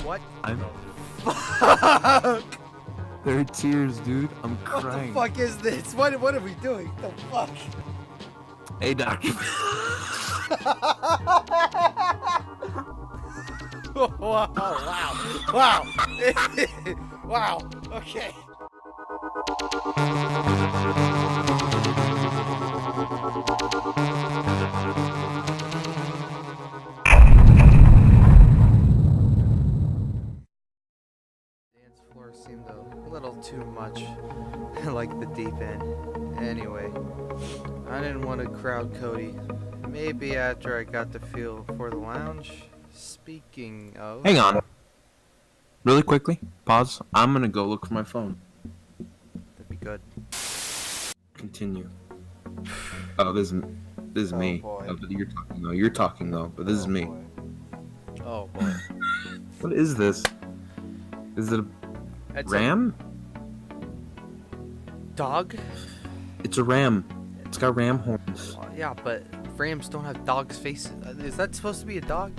What? I'm. Fuck! There are tears, dude. I'm What the crying. fuck is this? What are we doing? The fuck? Hey, doctor. Wow! Wow! Wow! Okay. Dance floor seemed a little too much like the deep end. Anyway, I didn't want to crowd Cody. Maybe after I got the feel for the lounge. Speaking of... Hang on. Really quickly. Pause. I'm gonna go look for my phone. That'd be good. Continue. Oh, this is Oh, me. boy. Oh, but you're talking though. You're talking though. But this is me. Boy. Oh boy. What is this? Is it a It's ram? A dog? It's a ram. It's got ram horns. Yeah, but rams don't have dogs' faces. Is that supposed to be a dog?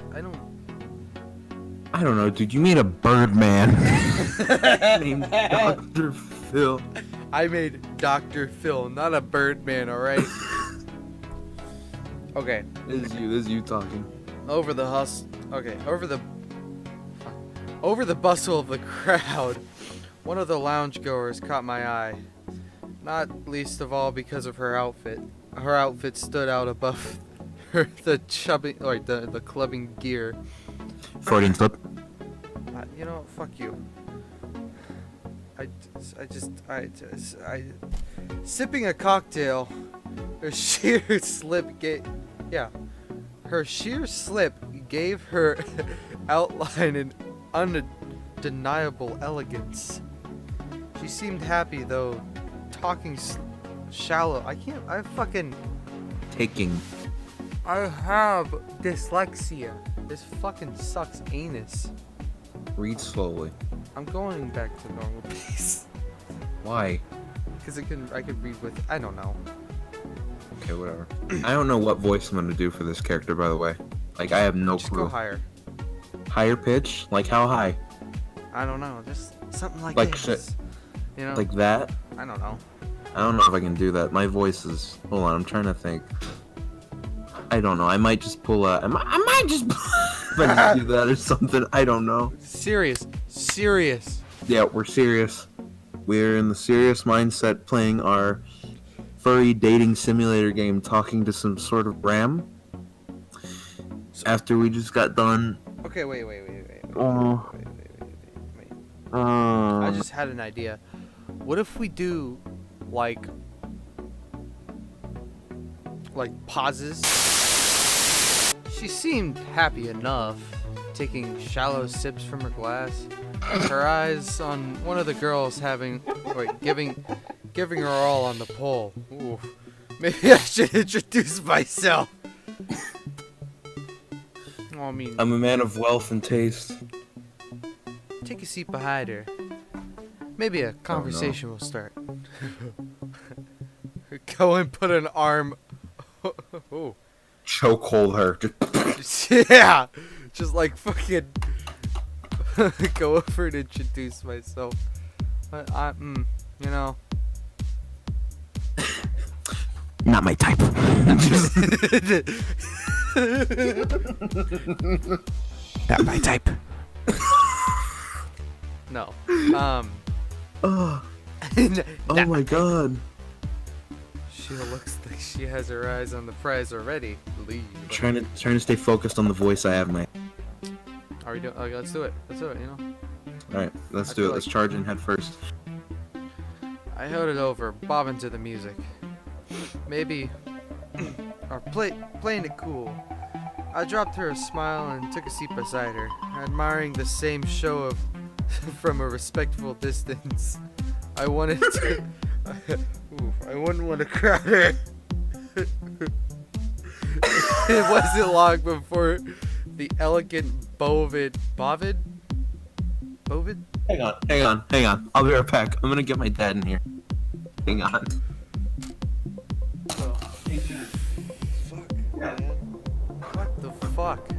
I don't know, dude. You mean a bird man named Dr. Phil? I made Dr. Phil, not a bird man, alright? Okay. This is you talking. Over the bustle of the crowd, one of the lounge goers caught my eye. Not least of all because of her outfit. Her outfit stood out above the clubbing gear. Freudian slip. You know, fuck you. Sipping a cocktail, her sheer slip gave her outline an undeniable elegance. She seemed happy though, talking shallow. I have dyslexia. This fucking sucks anus. Read slowly. I'm going back to normal pace. Why? Because I could read with, I don't know. Okay, whatever. I don't know what voice I'm gonna do for this character, by the way. Like, I have no Just clue. go higher. Higher pitch? Like how high? I don't know. Just something like Like this. shit. You know? Like that? I don't know. I don't know if I can do that. My voice is. Hold on, I'm trying to think. I don't know. I might just pull a. I might just. If I just do that or something. I don't know. Serious. Yeah, we're serious. We're in the serious mindset playing our furry dating simulator game, talking to some sort of ram. After we just got done. Okay, wait. Oh. Wait. I just had an idea. What if we do like pauses? She seemed happy enough, taking shallow sips from her glass. Her eyes on one of the girls giving her all on the pole. Ooh. Maybe I should introduce myself. Well, I mean, I'm a man of wealth and taste. take a seat behind her. Maybe a conversation will start. Go and put an arm. Oh. Chokehold her. Yeah, just like fucking go over and introduce myself. But you know. Not my type. Not my type. No. Oh, oh my god. She looks like she has her eyes on the prize already. Leave. Trying to stay focused on the voice I have in my. Are we doing? Okay, let's do it. You know. All right, let's I do it. feel Let's like- charge in head first. I held it over, bobbing to the music. Maybe, or playing it cool. I dropped her a smile and took a seat beside her, admiring the same show of from a respectful distance. I wanted to. I wouldn't want to crowd her. It wasn't long before the elegant Bovid. Hang on. I'll be right back. I'm gonna get my dad in here. Hang on. man. What the fuck?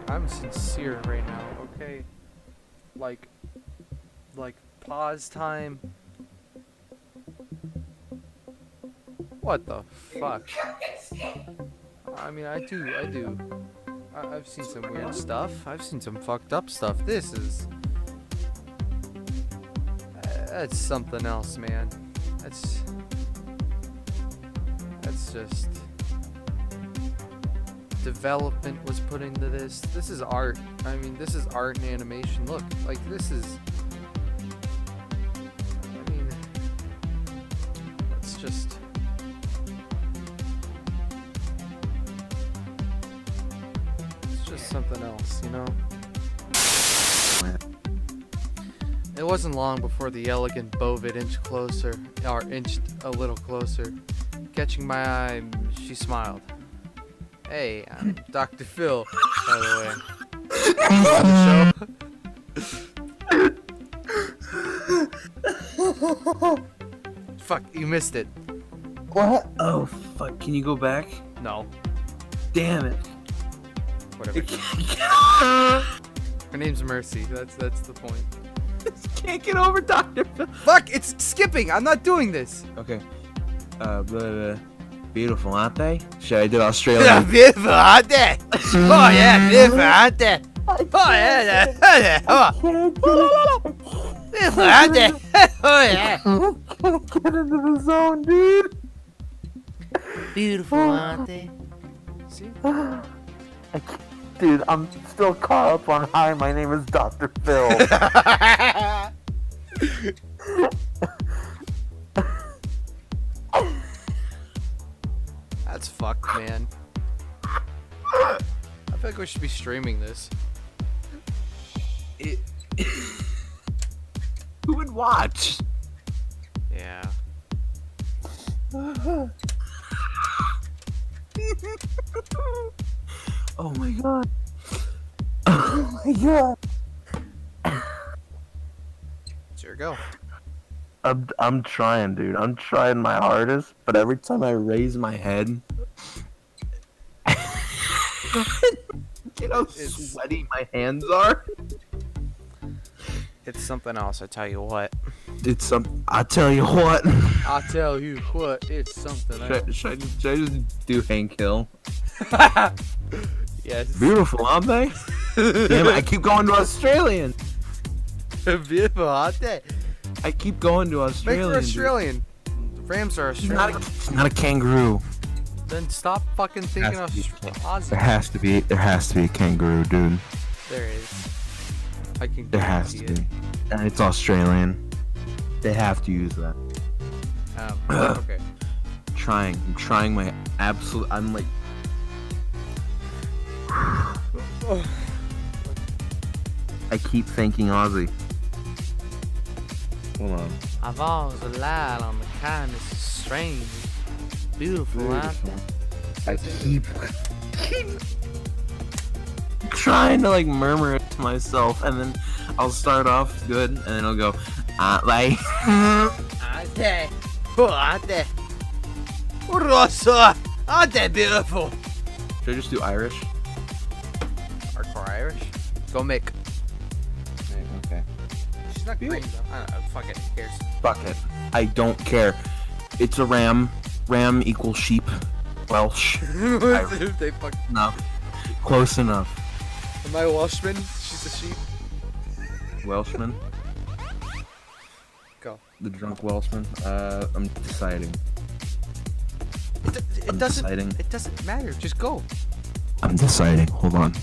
I'm sincere right now, okay? Like pause time. What the fuck? I mean, I do. I've seen some weird stuff. I've seen some fucked up stuff. This is... that's something else, man. That's just... development was put into this. This is art. I mean, this is art and animation. Look, like, this is... I mean... it's just... something else, you know? It wasn't long before the elegant Bovid inched closer, or inched a little closer. Catching my eye, she smiled. Hey, I'm Dr. Phil, by the way. Fuck, you missed it. What? Oh, fuck. Can you go back? No. Damn it. Whatever. Her name's Mercy. That's the point. Can't get over Dr. Phil. Fuck! It's skipping. I'm not doing this. Okay. Beautiful, aren't they? Should I do Australian? Beautiful, aren't they? Oh yeah, beautiful, aren't they? Oh yeah, beautiful, aren't they? Oh yeah. Get into the zone, dude. Beautiful, aren't they? See? Dude, I'm still caught up on hi, my name is Dr. Phil. That's fucked, man. I feel like we should be streaming this. Who would watch? Yeah. Oh my god. Oh my god. So here we go. I'm trying, dude. I'm trying my hardest, but every time I raise my head, you know how sweaty my hands are. It's something else, I tell you what. It's some. I tell you what. I tell you what, it's something else. Should I just do Hank Hill? Yes. Beautiful, aren't they? Damn it! I keep going to Australian. Beautiful, aren't they? I keep going to Australian. Make her Australian. Rams are Australian. It's not a kangaroo. Then stop fucking thinking of Aussie. There has to be a kangaroo, dude. There is. I can There has to be. And it's Australian. They have to use that. Okay. I'm trying my absolute. I'm like. I keep thinking Aussie. Hold on. I've always relied on the kindness of strangers. Beautiful, aren't they? I keep trying to like murmur it to myself, and then I'll start off good, and then I'll go, like, Aren't they? Oh, aren't they? Rossa! Aren't they beautiful? should I just do Irish? Hardcore Irish? Go Mick. Okay. She's not green though. I don't know. Fuck it. Who cares? Fuck it. I don't care. It's a ram. Ram equals sheep. Welsh. They fuck. No. Close enough. Am I a Welshman? She's a sheep. Welshman. Go. The drunk Welshman. I'm deciding. It I'm doesn't. deciding. It doesn't matter. Just go. I'm deciding. Hold on.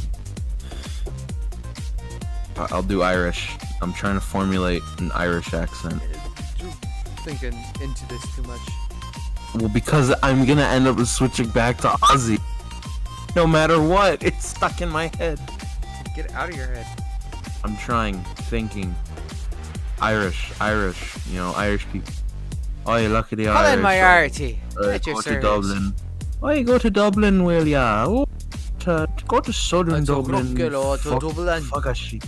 I'll do Irish. I'm trying to formulate an Irish accent. You're thinking into this too much. Well, because I'm gonna end up switching back to Aussie. No matter what, it's stuck in my head. Get it out of your head. I'm trying, thinking. Irish, you know, Irish people. Oh, you look at the Irish. Colin Moriarty. Get your Go to service. Dublin. Oh, you go to Dublin, will ya? Oh, go to southern It's a Dublin. crocodile to Dublin. Fuck a sheep.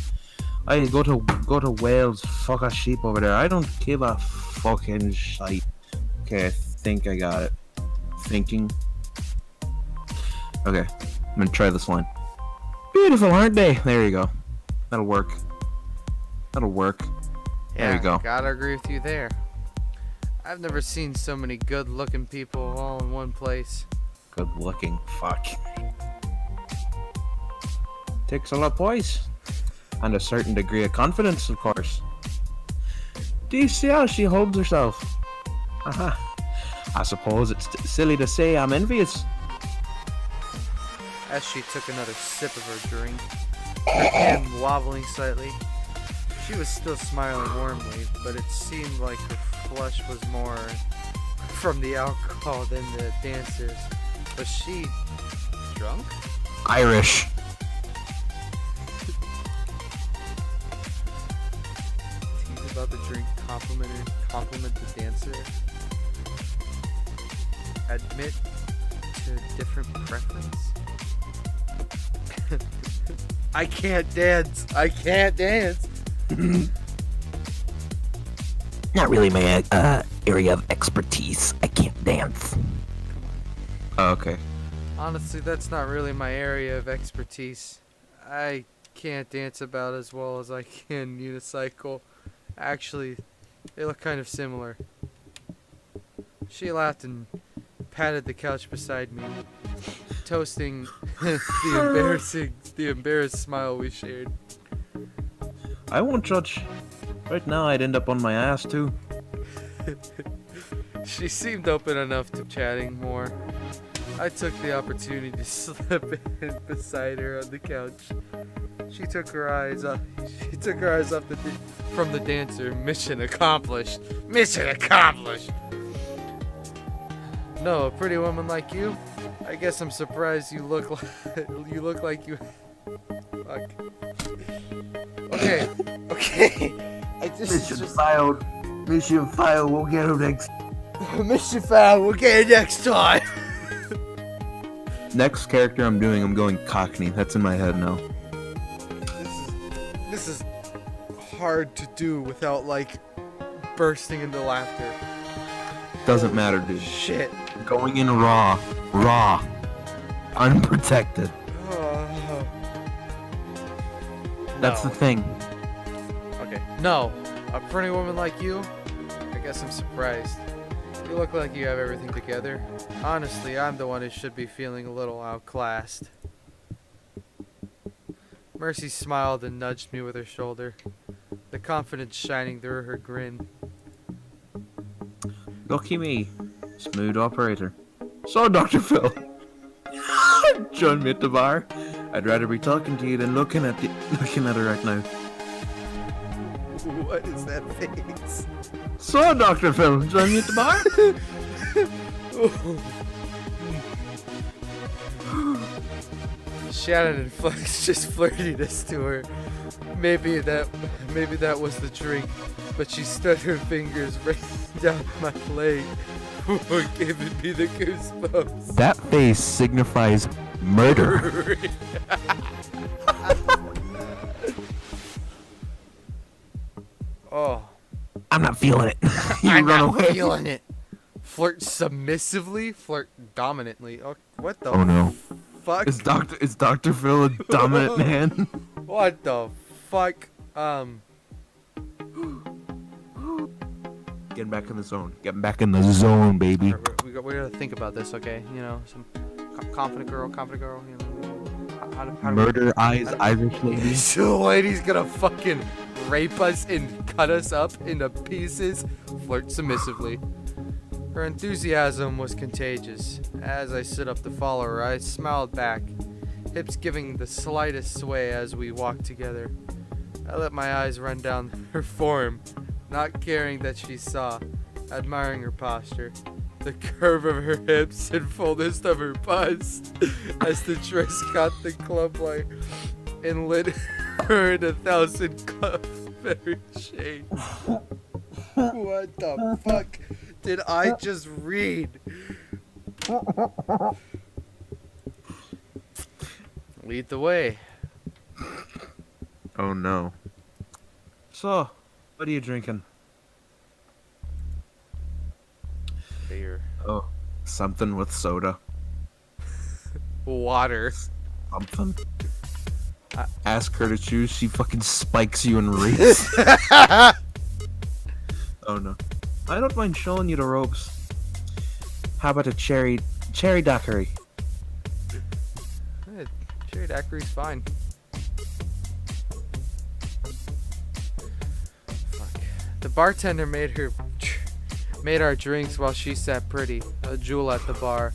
I go to Wales. Fuck a sheep over there. I don't give a fucking shite. Okay, I think I got it. Thinking. Okay, I'm gonna try this line. Beautiful, aren't they? There you go. That'll work. That'll work. There you go. Gotta agree with you there. I've never seen so many good-looking people all in one place. Good looking. Fuck. Takes a lot of poise. And a certain degree of confidence, of course. Do you see how she holds herself? I suppose it's silly to say I'm envious. As she took another sip of her drink, her hand wobbling slightly. She was still smiling warmly, but it seemed like her flush was more from the alcohol than the dancers. Was she drunk? Irish. Tease about the drink compliment the dancer. Admit to a different preference. I can't dance. I can't dance. Not really my area of expertise. I can't dance. Oh, okay. Honestly, that's not really my area of expertise. I can't dance about as well as I can unicycle. Actually, they look kind of similar. She laughed and patted the couch beside me, toasting the embarrassed smile we shared. I won't judge. Right now, I'd end up on my ass, too. She seemed open enough to chatting more. I took the opportunity to slip in beside her on the couch. She took her eyes off. From the dancer. Mission accomplished. Mission accomplished. No, a pretty woman like you. I guess I'm surprised you look like you. Fuck. Okay. Mission failed. Mission failed. We'll get him next. Mission failed. We'll get it next time. Next character I'm doing, I'm going Cockney. That's in my head now. This is hard to do without like bursting into laughter. Doesn't matter, dude. Shit. Going in raw. Unprotected. That's the thing. Okay. No. A pretty woman like you? I guess I'm surprised. You look like you have everything together. Honestly, I'm the one who should be feeling a little outclassed. Mercy smiled and nudged me with her shoulder, the confidence shining through her grin. Lucky me. Smooth operator. So, Dr. Phil. Join me at the bar. I'd rather be talking to you than looking at her right now. What is that face? So, Dr. Phil, join me at the bar? Shannon and Flex just flirtiness to her. Maybe that was the drink, but she stuck her fingers right down my leg, giving me the goosebumps. That face signifies murder. Oh, I'm not feeling it. I'm not feeling it. Flirt submissively, flirt dominantly. Oh, what the? Oh no. Fuck. Is Dr. Phil a dominant man? What the fuck? Getting back in the zone. Getting back in the zone, baby. We gotta think about this, okay? You know, some confident girl. You know, how do Murder eyes, Irish lady. So lady's gonna fucking rape us and cut us up into pieces. Flirt submissively. Her enthusiasm was contagious. As I stood up to follow her, I smiled back, hips giving the slightest sway as we walked together. I let my eyes run down her form, not caring that she saw, admiring her posture, the curve of her hips and fullness of her bust, as the dress caught the club light and lit her in 1,000 very shades. What the fuck did I just read? Lead the way. Oh no. So, what are you drinking? Beer. Oh, something with soda. Water. Something. Ask her to choose, she fucking spikes you and rapes. Oh no. I don't mind showing you the ropes. How about a cherry daiquiri? Cherry daiquiri's fine. Fuck. The bartender made our drinks while she sat pretty, a jewel at the bar.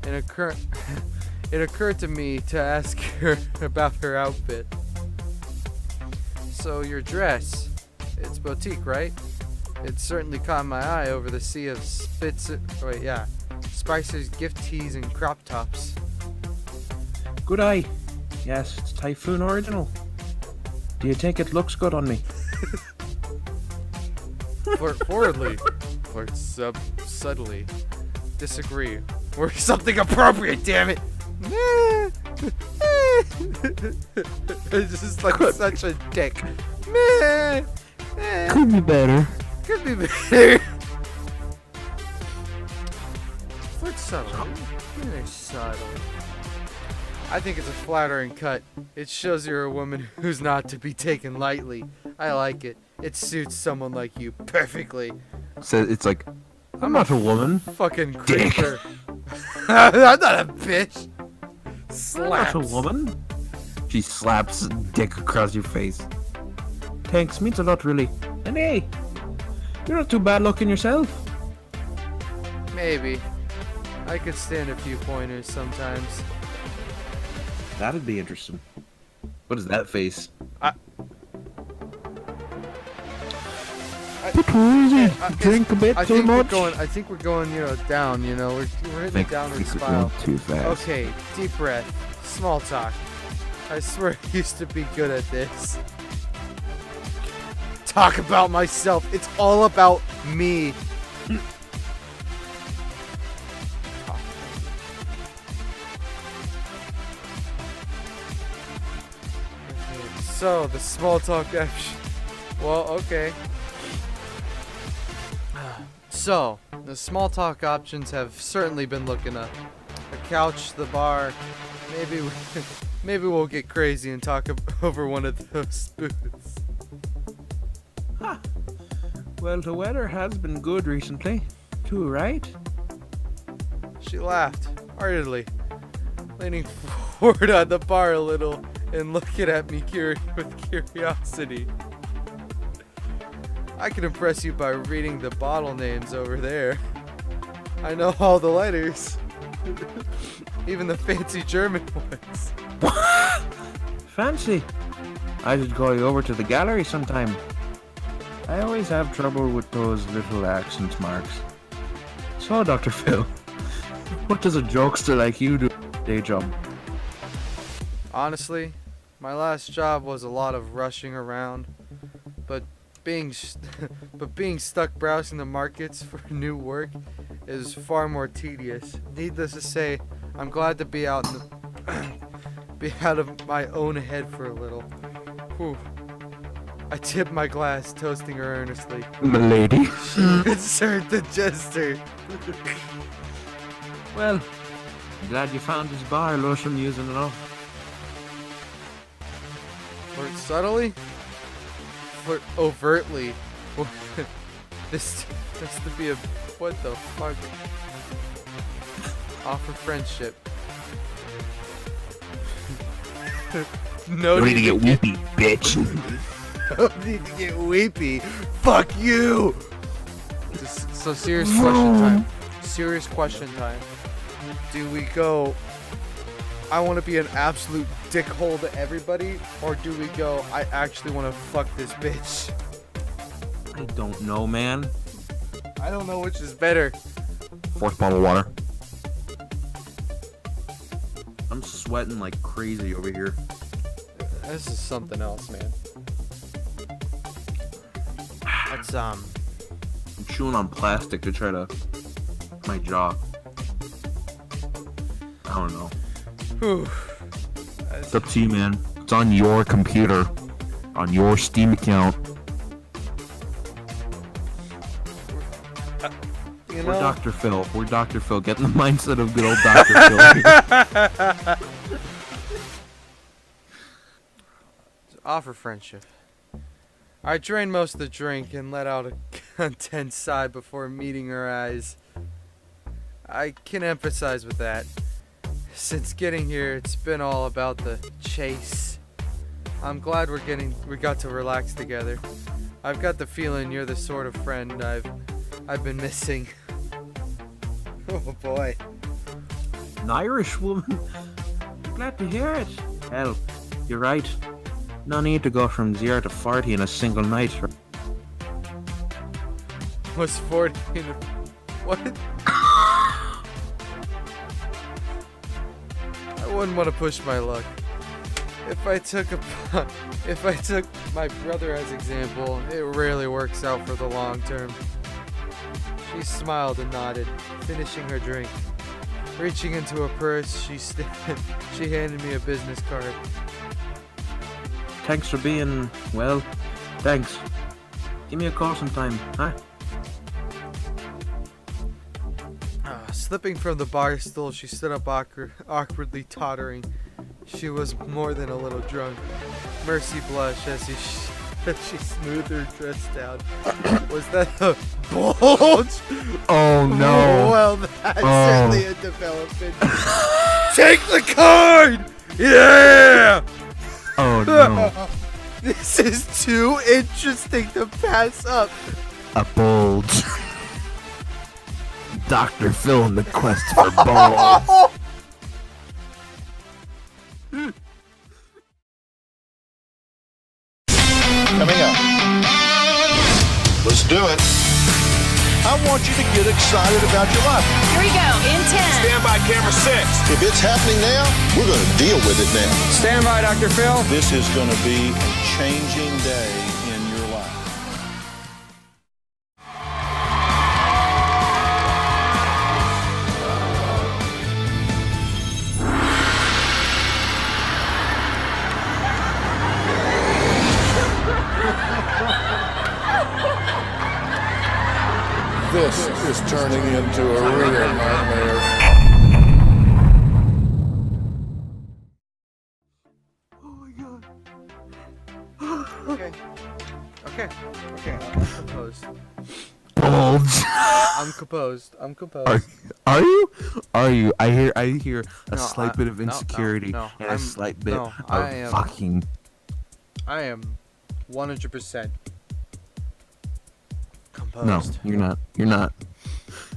And it occurred to me to ask her about her outfit. So your dress, it's boutique, right? It certainly caught my eye over the sea of Spicer's gift tees and crop tops. Good eye. Yes, it's Typhoon Original. Do you think it looks good on me? Flirt forwardly. Flirt subtly. Disagree. Or something appropriate, damn it! It's just like such a dick. Could be better. Could be better. Flirt subtly. Very subtle. I think it's a flattering cut. It shows you're a woman who's not to be taken lightly. I like it. It suits someone like you perfectly. So it's like, I'm not a woman. Fucking creeper. I'm not a bitch. Slaps. I'm not a woman. She slaps dick across your face. Thanks, means a lot, really. And hey, you're not too bad looking yourself. Maybe. I could stand a few pointers sometimes. That'd be interesting. What is that face? Drink a bit too much. I think we're going, down. We're hitting the downward spiral. Too fast. Okay, deep breath. Small talk. I swear I used to be good at this. Talk about myself. It's all about me. So, the small talk action. Well, okay. So, the small talk options have certainly been looking up. The couch, the bar. Maybe we'll get crazy and talk over one of those booths. Well, the weather has been good recently, too, right? She laughed heartily, leaning forward on the bar a little and looking at me with curiosity. I can impress you by reading the bottle names over there. I know all the letters. Even the fancy German ones. Fancy. I should call you over to the gallery sometime. I always have trouble with those little accent marks. So, Dr. Phil, what does a jokester like you do day job? Honestly, my last job was a lot of rushing around, but being stuck browsing the markets for new work is far more tedious. Needless to say, I'm glad to be out of my own head for a little. Whew. I tipped my glass, toasting her earnestly. Milady. Insert the jester. Well, I'm glad you found this bar lush amusing enough. Flirt subtly? Flirt overtly. This has to be a... What the fuck? Offer friendship. No You need to get weepy, bitch. No need to get weepy. Fuck you! So serious question time. Serious question time. Do we go, I want to be an absolute dickhole to everybody, or do we go, I actually want to fuck this bitch? I don't know, man. I don't know which is better. Fourth bottle of water. I'm sweating like crazy over here. This is something else, man. It's I'm chewing on plastic to try to my jaw. I don't know. whew. It's up to you, man. It's on your computer. On your Steam account. You We're know? Dr. Phil. We're Dr. Phil. Get in the mindset of good old Dr. Phil here. Offer friendship. I drained most of the drink and let out a content sigh before meeting her eyes. I can emphasize with that. Since getting here, it's been all about the chase. I'm glad we got to relax together. I've got the feeling you're the sort of friend I've been missing. Oh boy. An Irish woman. Glad to hear it. Hell, you're right. No need to go from 0 to 40 in a single night. Was 40 in a... What? I wouldn't want to push my luck. If I took my brother as example, it rarely works out for the long term. She smiled and nodded, finishing her drink. Reaching into her purse, she handed me a business card. Thanks for being, well, thanks. Give me a call sometime, huh? Slipping from the bar stool, she stood up awkwardly tottering. She was more than a little drunk. Mercy blushed as she smoothed her dress down. Was that a bulge? Oh no. Well, that's certainly a development. Take the card! Yeah! Oh no. This is too interesting to pass up. A bulge. Dr. Phil in the quest for balls. Coming up. Let's do it. I want you to get excited about your life. Here we go, in 10. Stand by, camera 6. If it's happening now, we're going to deal with it now. Stand by, Dr. Phil. This is going to be a changing day in your life. This is turning into a real nightmare. Okay. I'm composed. Bulge. I'm composed. Are you? I hear a No, slight bit of insecurity no, and I'm- a slight bit no, of I am- fucking. I am 100% composed. No, you're not. You're not.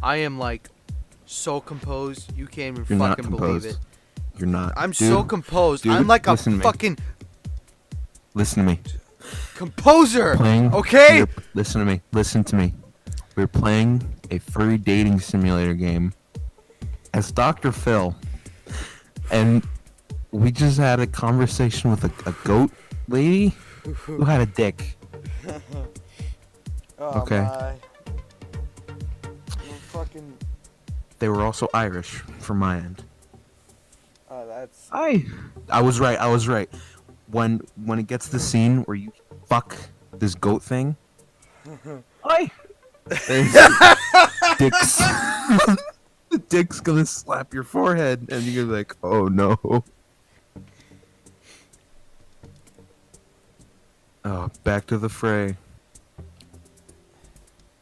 I am like so composed you can't even You're not fucking believe composed. it. You're not. I'm Dude, so composed. dude, I'm like a listen to me. fucking Listen to me. composer. Playing. Okay? Listen to me. Listen to me. We're playing a furry dating simulator game as Dr. Phil, and we just had a conversation with a goat lady who had a dick. Oh, Okay. my. Fucking. They were also Irish from my end. Oh, that's. I was right. I was right. When it gets to the scene where you fuck this goat thing, there's dicks. The dick's gonna slap your forehead, and you're like, oh no. Oh, back to the fray.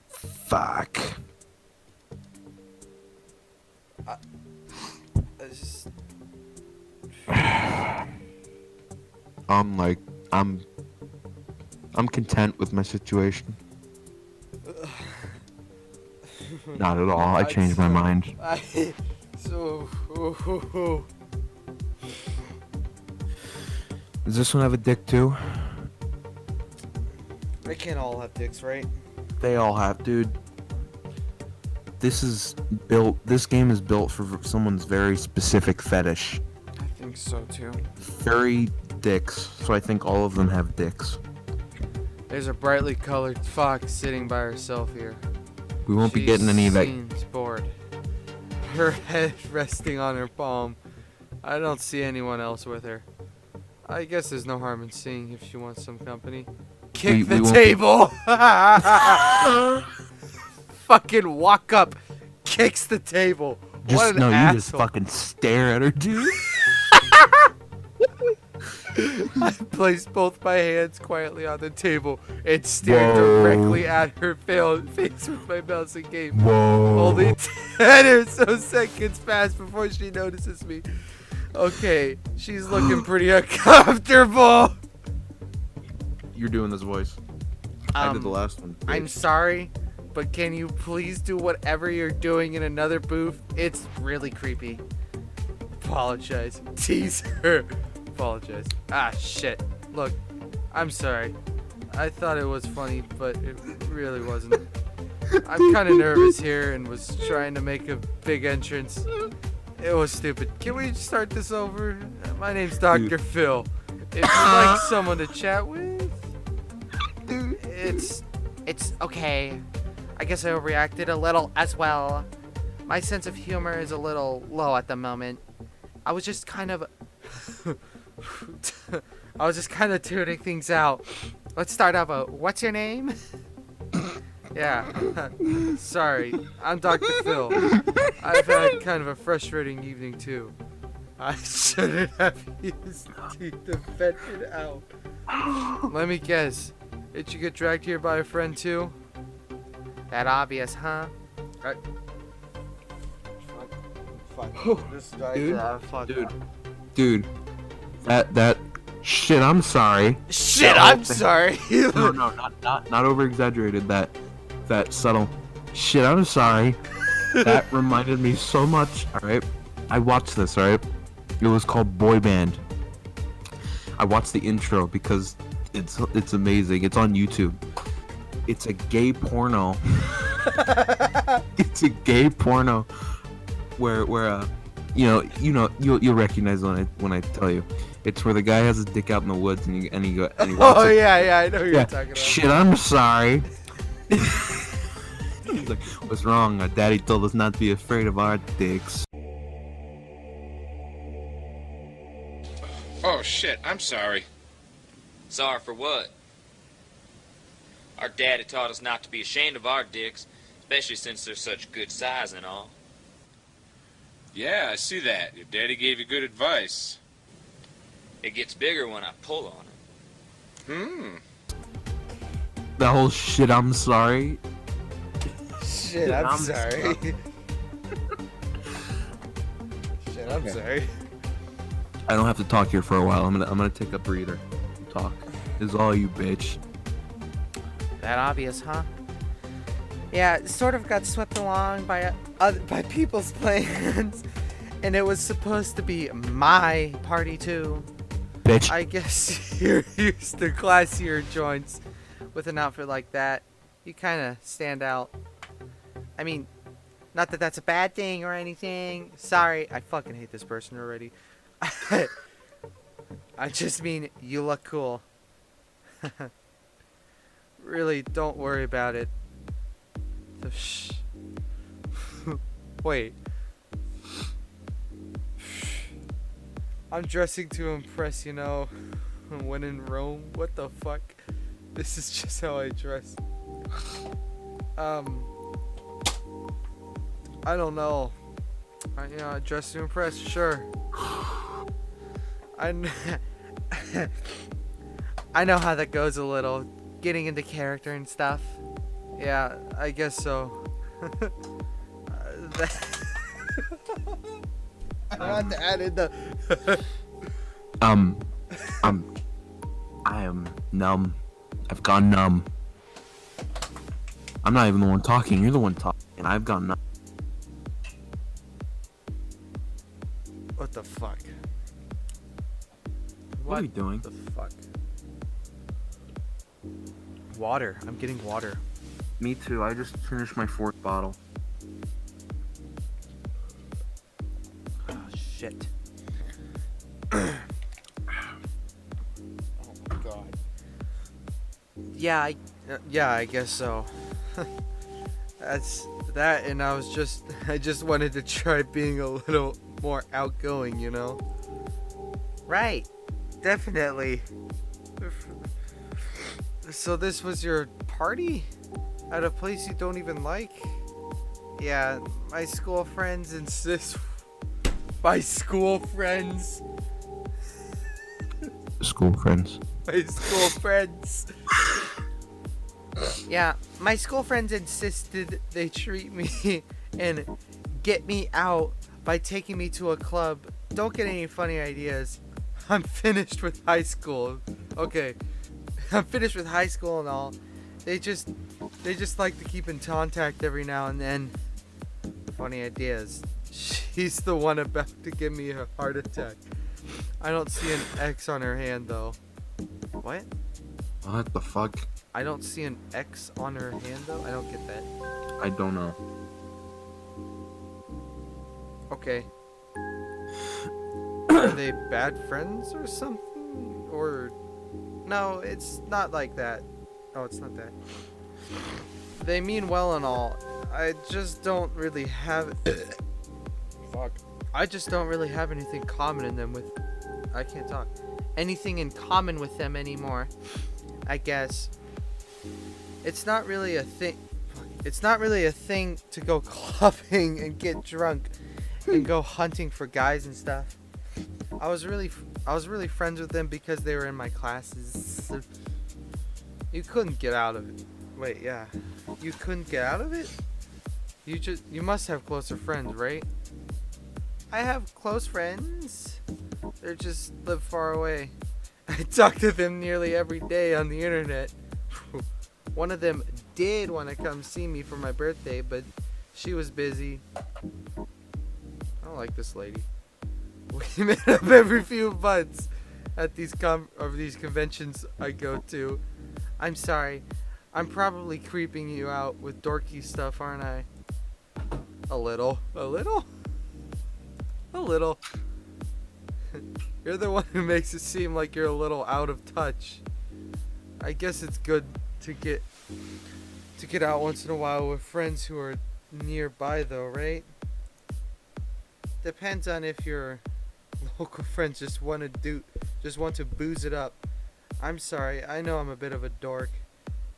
Fuck. It's just. I'm content with my situation. Not at all. I changed my mind. Does this one have a dick too? They can't all have dicks, right? They all have, dude. This game is built for someone's very specific fetish. I think so too. Furry dicks. So I think all of them have dicks. There's a brightly colored fox sitting by herself here. We won't be getting any of that. Seems bored. Her head resting on her palm. I don't see anyone else with her. I guess there's no harm in seeing if she wants some company. Kick We the won't- table! Fucking walk up kicks the table. What Just an no, you asshole. just fucking stare at her, dude. I placed both my hands quietly on the table and stared Whoa. directly at her face with my mouse and game. Whoa. Only 10 or so seconds pass before she notices me. Okay, she's looking pretty uncomfortable. You're doing this voice. I did the last one. I'm sorry, but can you please do whatever you're doing in another booth? It's really creepy. Apologize. Tease her. Apologize. Ah, shit. Look, I'm sorry. I thought it was funny, but it really wasn't. I'm kind of nervous here and was trying to make a big entrance. It was stupid. Can we start this over? My name's Dr. Phil. If you'd like someone to chat with, it's okay. I guess I overreacted a little as well. My sense of humor is a little low at the moment. I was just kind of tuning things out. Let's start off. What's your name? Yeah. Sorry. I'm Dr. Phil. I've had kind of a frustrating evening too. I shouldn't have used teeth to vent it out. Let me guess. Did you get dragged here by a friend too? That obvious, huh? Fuck. This Dude. That shit. I'm sorry. Shit, That I'm whole thing- sorry. No, not over exaggerated. That subtle. Shit, I'm sorry. That reminded me so much. All right, I watched this. All right, it was called Boy Band. I watched the intro because it's amazing. It's on YouTube. It's a gay porno. It's a gay porno where you'll recognize when I tell you. It's where the guy has his dick out in the woods and he walks. Oh yeah, I know who you're talking about. Shit, I'm sorry. He's like, what's wrong? Our daddy told us not to be afraid of our dicks. Oh shit, I'm sorry. Sorry for what? Our daddy taught us not to be ashamed of our dicks, especially since they're such good size and all. Yeah, I see that. Your daddy gave you good advice. It gets bigger when I pull on it. The whole shit, I'm sorry. Shit, I'm I'm sorry. Shit, I'm sorry. I don't have to talk here for a while. I'm gonna take a breather. Talk. Is all you, bitch. That obvious, huh? Yeah, it sort of got swept along by people's plans, and it was supposed to be my party too. Bitch. I guess you're used to classier joints. With an outfit like that, you kind of stand out. I mean, not that that's a bad thing or anything. Sorry, I fucking hate this person already. I just mean, you look cool. Really, don't worry about it. Wait. I'm dressing to impress, you know. When in Rome, what the fuck? This is just how I dress. I don't know. I dress to impress, sure. I know how that goes a little. Getting into character and stuff. Yeah, I guess so. I had to add in the... I am numb. I've gone numb. I'm not even the one talking. You're the one talking, and I've gone numb. What the fuck? What are you doing? The fuck? Water. I'm getting water. Me too. I just finished my 4th bottle. Oh shit. Oh my god. Yeah, I guess so. That's that, and I just wanted to try being a little more outgoing, you know? Right. Definitely. So this was your party? At a place you don't even like? Yeah, my school friends insist. My school friends. School friends. My school friends. Yeah, my school friends insisted they treat me and get me out by taking me to a club. Don't get any funny ideas. I'm finished with high school. Okay. I'm finished with high school and all. They just like to keep in contact every now and then. Funny ideas. She's the one about to give me a heart attack. I don't see an X on her hand though. What? What the fuck? I don't see an X on her hand though. I don't get that. I don't know. Okay. Are they bad friends or something? Or no, it's not like that. Oh, it's not that. They mean well and all. I just don't really have fuck. I just don't really have anything common in them with I can't talk. Anything in common with them anymore. I guess. It's not really a thing. It's not really a thing to go clubbing and get drunk and go hunting for guys and stuff. I was really friends with them because they were in my classes. You couldn't get out of it. Wait, yeah. You couldn't get out of it? You must have closer friends, right? I have close friends. They just live far away. I talk to them nearly every day on the internet. One of them did want to come see me for my birthday, but she was busy. I don't like this lady. We met up every few months at these conventions I go to. I'm sorry. I'm probably creeping you out with dorky stuff, aren't I? A little. A little? A little. You're the one who makes it seem like you're a little out of touch. I guess it's good to get out once in a while with friends who are nearby though, right? Depends on if your local friends just want to booze it up. I'm sorry, I know I'm a bit of a dork.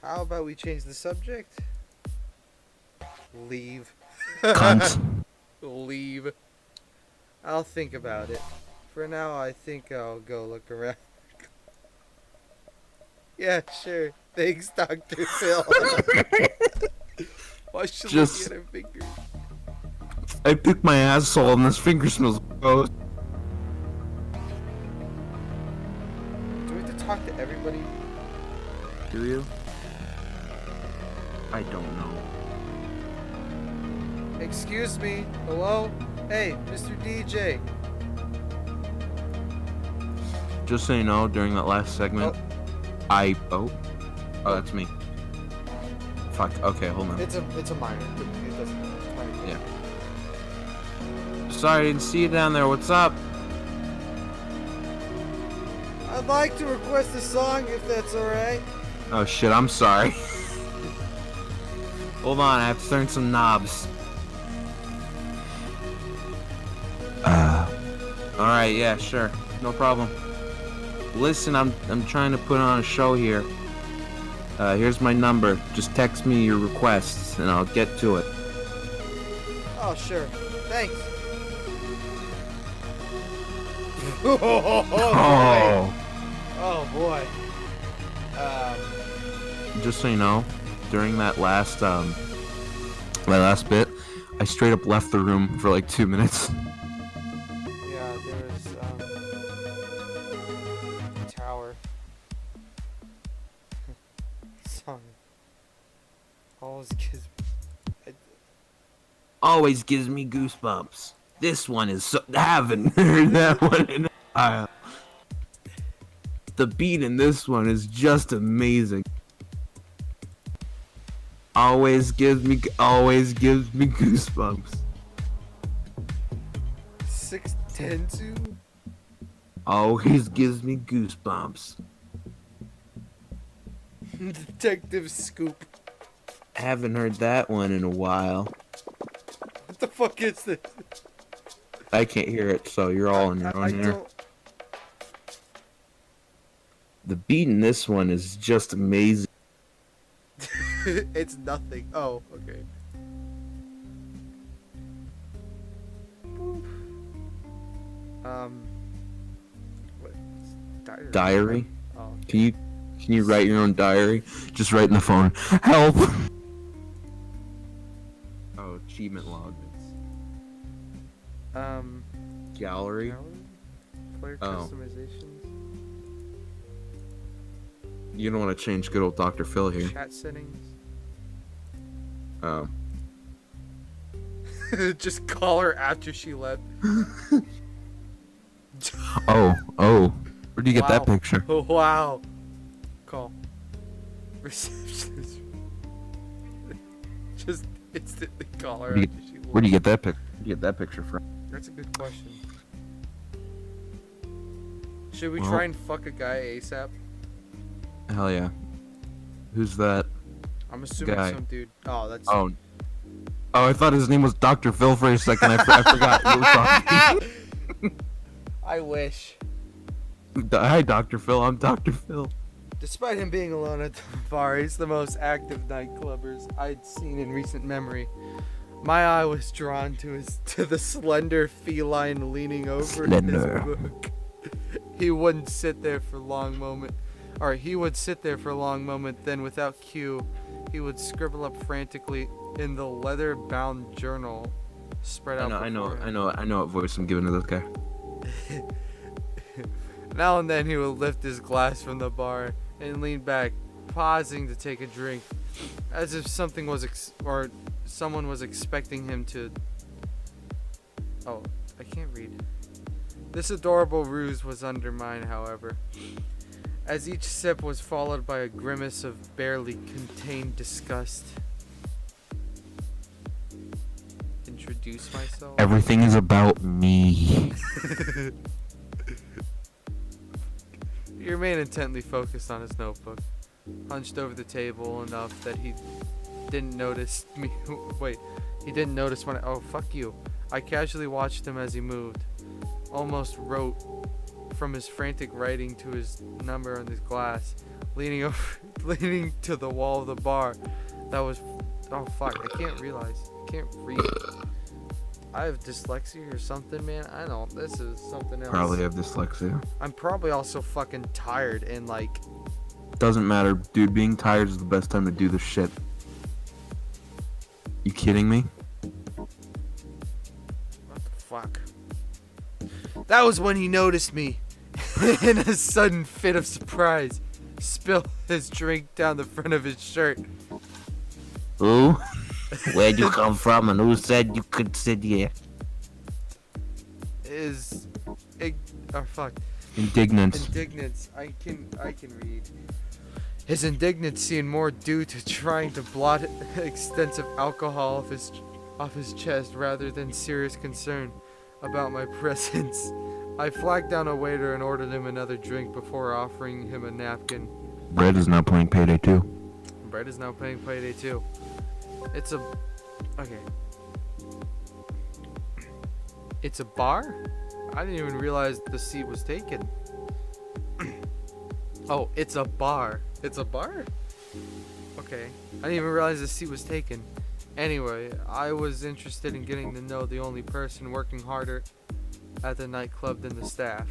How about we change the subject? Leave. Cunt. Leave. I'll think about it. For now, I think I'll go look around. Yeah, sure. Thanks, Dr. Phil. Why should Just- we get her fingers? I picked my asshole and this finger smells gross. Do we have to talk to everybody? Do you? I don't know. Excuse me. Hello? Hey, Mr. DJ. Just so you know, during that last segment, oh, that's me. Fuck. Okay, hold on. It's a minor. It doesn't matter. It's minor. Yeah. Sorry, I didn't see you down there. What's up? I'd like to request a song if that's alright. Oh shit, I'm sorry. Hold on, I have to turn some knobs. Alright, yeah, sure. No problem. Listen, I'm trying to put on a show here. Here's my number. Just text me your requests and I'll get to it. Oh, sure. Thanks. Oh, boy. Just so you know, during that last my last bit, I straight up left the room for like 2 minutes. Yeah, there was, tower. Song. Always gives me goosebumps. This one is so haven't heard that one in a while. The beat in this one is just amazing. Always gives me goosebumps. 610 Always gives me goosebumps. Detective Scoop. Haven't heard that one in a while. What the fuck is this? I can't hear it, so you're all on your I own here. The beat in this one is just amazing. It's nothing. Oh, okay. What? Diary? Diary? Oh. Can you write your own diary? Just write in the phone. Help! Oh, achievement log. Gallery? Player Oh. customizations. You don't want to change good old Dr. Phil here. Chat settings. Oh. Just call her after she left. Oh. Where'd you get that Wow. picture? Oh, wow. Call. Receptionist. Just instantly call her Where'd you after she left. Where'd you get that pic? Where'd you get that picture from? That's a good question. Should we Well- try and fuck a guy ASAP? Hell yeah. Who's that? I'm assuming Guy. some dude. Oh, that's. Oh, I thought his name was Dr. Phil for a second. I forgot you were talking. I wish. Hi, Dr. Phil. I'm Dr. Phil. Despite him being alone at the bar, he's the most active nightclubbers I'd seen in recent memory. My eye was drawn to the slender feline leaning over Slender. his book. He would sit there for a long moment, then without cue, he would scribble up frantically in the leather-bound journal spread out I know before him. what voice I'm giving to this guy. Now and then he would lift his glass from the bar and lean back, pausing to take a drink, as if someone was expecting him to. Oh, I can't read. This adorable ruse was undermined, however, as each sip was followed by a grimace of barely contained disgust. Introduce myself. Everything is about me. He remained intently focused on his notebook, hunched over the table enough that he didn't notice me. Wait, he didn't notice when oh, fuck you. I casually watched him as he moved, almost wrote from his frantic writing to his number on his glass, leaning to the wall of the bar. That was, oh fuck, I can't read. I have dyslexia or something, man. I don't. This is something else. Probably have dyslexia. I'm probably also fucking tired and like. Doesn't matter, dude. Being tired is the best time to do this shit. You kidding me? What the fuck? That was when he noticed me. In a sudden fit of surprise, spilled his drink down the front of his shirt. Who? Where'd you come from and who said you could sit here? Indignant. Indignance. I can read. His indignancy and more due to trying to blot extensive alcohol off his chest rather than serious concern about my presence. I flagged down a waiter and ordered him another drink before offering him a napkin. Brett is now playing Payday 2. Brett is now playing Payday 2. It's a bar? I didn't even realize the seat was taken. Oh, it's a bar. It's a bar? Okay. I didn't even realize the seat was taken. Anyway, I was interested in getting to know the only person working harder at the nightclub than the staff.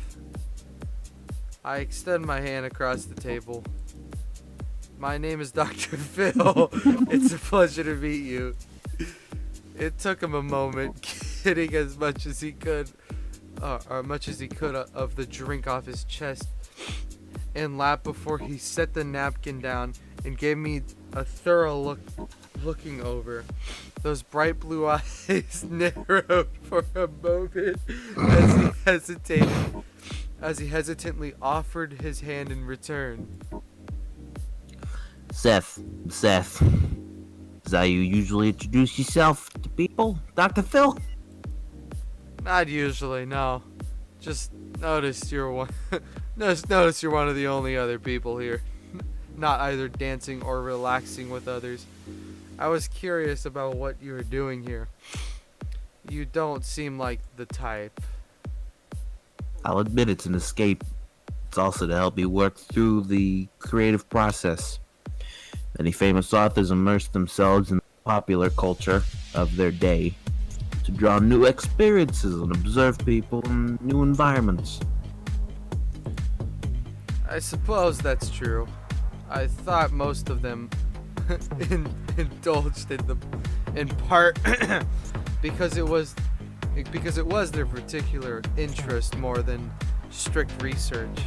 I extend my hand across the table. My name is Dr. Phil. It's a pleasure to meet you. It took him a moment, getting as much as he could of the drink off his chest and lap before he set the napkin down and gave me a thorough looking over. Those bright blue eyes narrowed for a moment as he hesitantly offered his hand in return. Seth. Is that how you usually introduce yourself to people, Dr. Phil? Not usually, no. Just noticed you're one. Notice you're one of the only other people here, not either dancing or relaxing with others. I was curious about what you were doing here. You don't seem like the type. I'll admit it's an escape. It's also to help me work through the creative process. Many famous authors immerse themselves in the popular culture of their day. to draw new experiences and observe people in new environments. I suppose that's true. I thought most of them indulged in them in part because it was their particular interest more than strict research.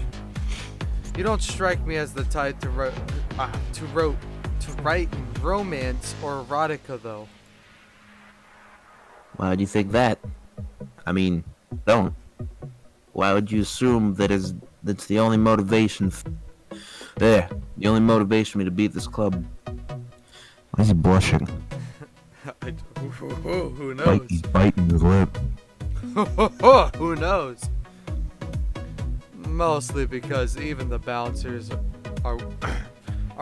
You don't strike me as the type to write romance or erotica, though. Why would you think that? I mean, don't. Why would you assume that's the only motivation? The only motivation for me to be at this club. Why is he blushing? Who knows? He's biting his lip. Who knows? Mostly because even the bouncers are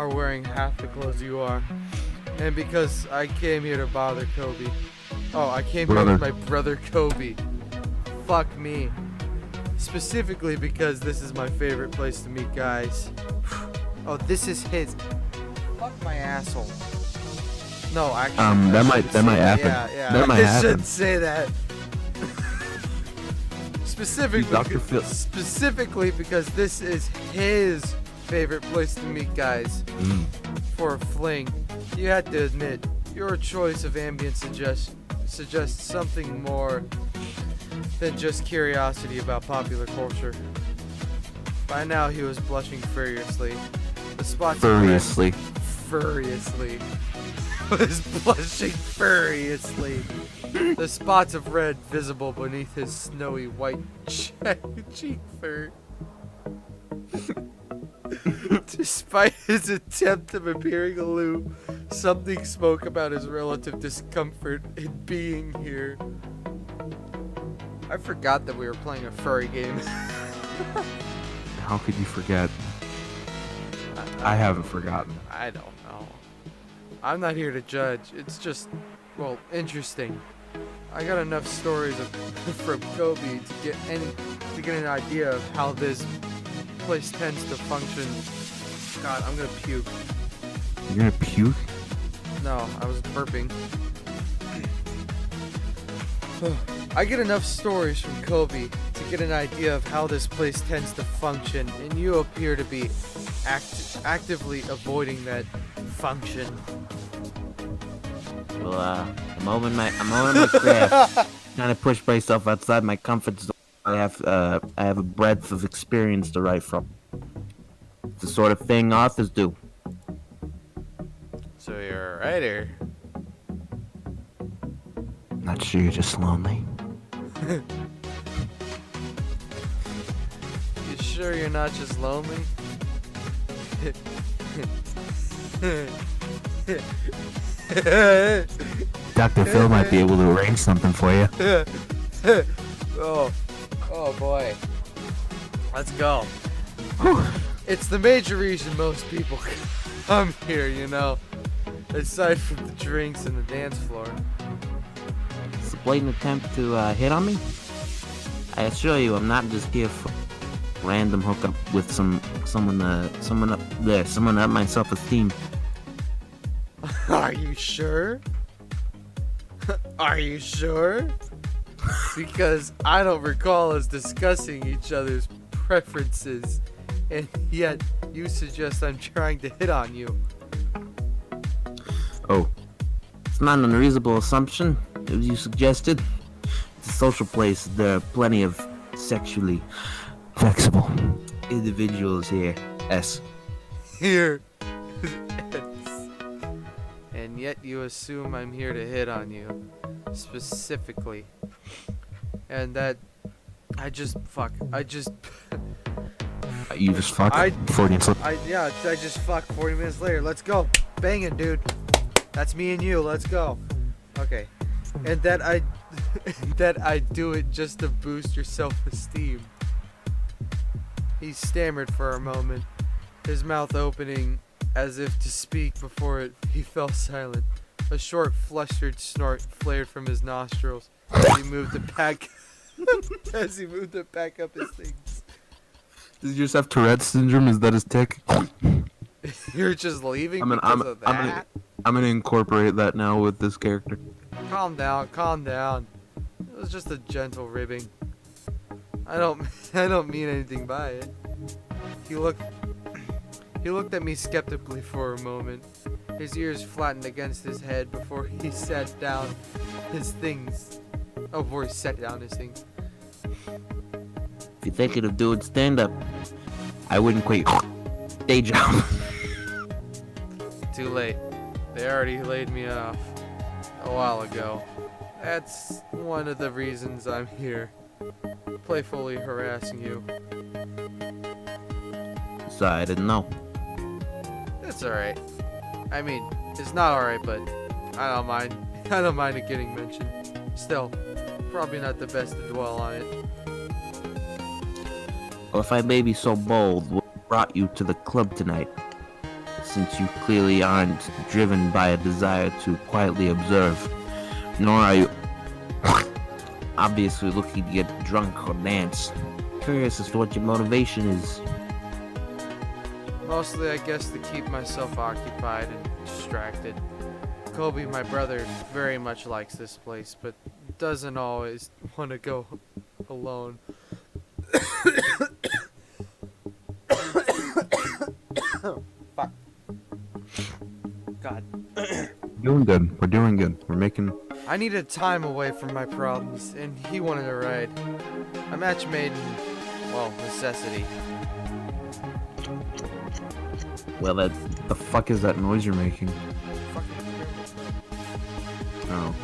wearing half the clothes you are, and because I came here to bother Kobe. Oh, I came here with my brother Kobe. Fuck me. Specifically because this is my favorite place to meet guys. Oh, this is his. Fuck my asshole. No, actually. That might happen. Yeah. That might I happen. shouldn't say that. Dr. Phil. Specifically because this is his favorite place to meet guys for a fling. You had to admit, your choice of ambient suggests something more than just curiosity about popular culture. By now he was blushing furiously. The spots Furiously. Furiously. Was blushing furiously. The spots of red visible beneath his snowy white cheek fur. Despite his attempt of appearing aloof, something spoke about his relative discomfort in being here. I forgot that we were playing a furry game. How could you forget? I haven't forgotten. I don't know. I'm not here to judge. It's just, well, interesting. I got enough stories from Kobe to get an idea of how this place tends to function. God, I'm gonna puke. You're gonna puke? No, I was burping. I get enough stories from Kobe to get an idea of how this place tends to function, and you appear to be actively avoiding that function. Well, I'm over my craft. Trying to push myself outside my comfort zone. I have a breadth of experience to write from. It's the sort of thing authors do. So you're a writer. Not sure you're just lonely. You sure you're not just lonely? Dr. Phil might be able to arrange something for you. Oh boy. Let's go. It's the major reason most people come here, you know. Aside from the drinks and the dance floor. It's a blatant attempt to hit on me? I assure you, I'm not just here for random hookup with someone up my self-esteem. Are you sure? Are you sure? Because I don't recall us discussing each other's preferences, and yet you suggest I'm trying to hit on you. Oh, it's not an unreasonable assumption, as you suggested. It's a social place. There are plenty of sexually flexible individuals here. Here. And yet you assume I'm here to hit on you. Specifically. And that... I just fucked. You just fucked? I 40 minutes later. I just fucked 40 minutes later. Let's go. Bang it, dude. That's me and you. Let's go. Okay. And that I do it just to boost your self-esteem. He stammered for a moment, his mouth opening as if to speak. Before he fell silent. A short, flustered snort flared from his nostrils as he moved to pack up his things. Does he just have Tourette's syndrome? Is that his tick? You're just leaving I'm because of that? gonna incorporate that now with this character. Calm down. It was just a gentle ribbing. I don't I don't mean anything by it. He looked at me skeptically for a moment. His ears flattened against his head before he set down his things. Oh, before he set down his things. If you're thinking of doing stand-up, I wouldn't quit day job. Too late. They already laid me off a while ago. That's one of the reasons I'm here. Playfully harassing you. Sorry, I didn't know. It's alright. I mean, it's not alright, but I don't mind. I don't mind it getting mentioned. Still, probably not the best to dwell on it. Well, if I may be so bold, what brought you to the club tonight? Since you clearly aren't driven by a desire to quietly observe, nor are you obviously looking to get drunk or dance. Curious as to what your motivation is. Mostly, I guess, to keep myself occupied and distracted. Kobe, my brother, very much likes this place, but doesn't always want to go alone. Fuck. God. Doing good. We're doing good. We're making. I needed time away from my problems, and he wanted a ride. A match made in, well, necessity. Well, that The fuck is that noise you're making? Fucking Oh.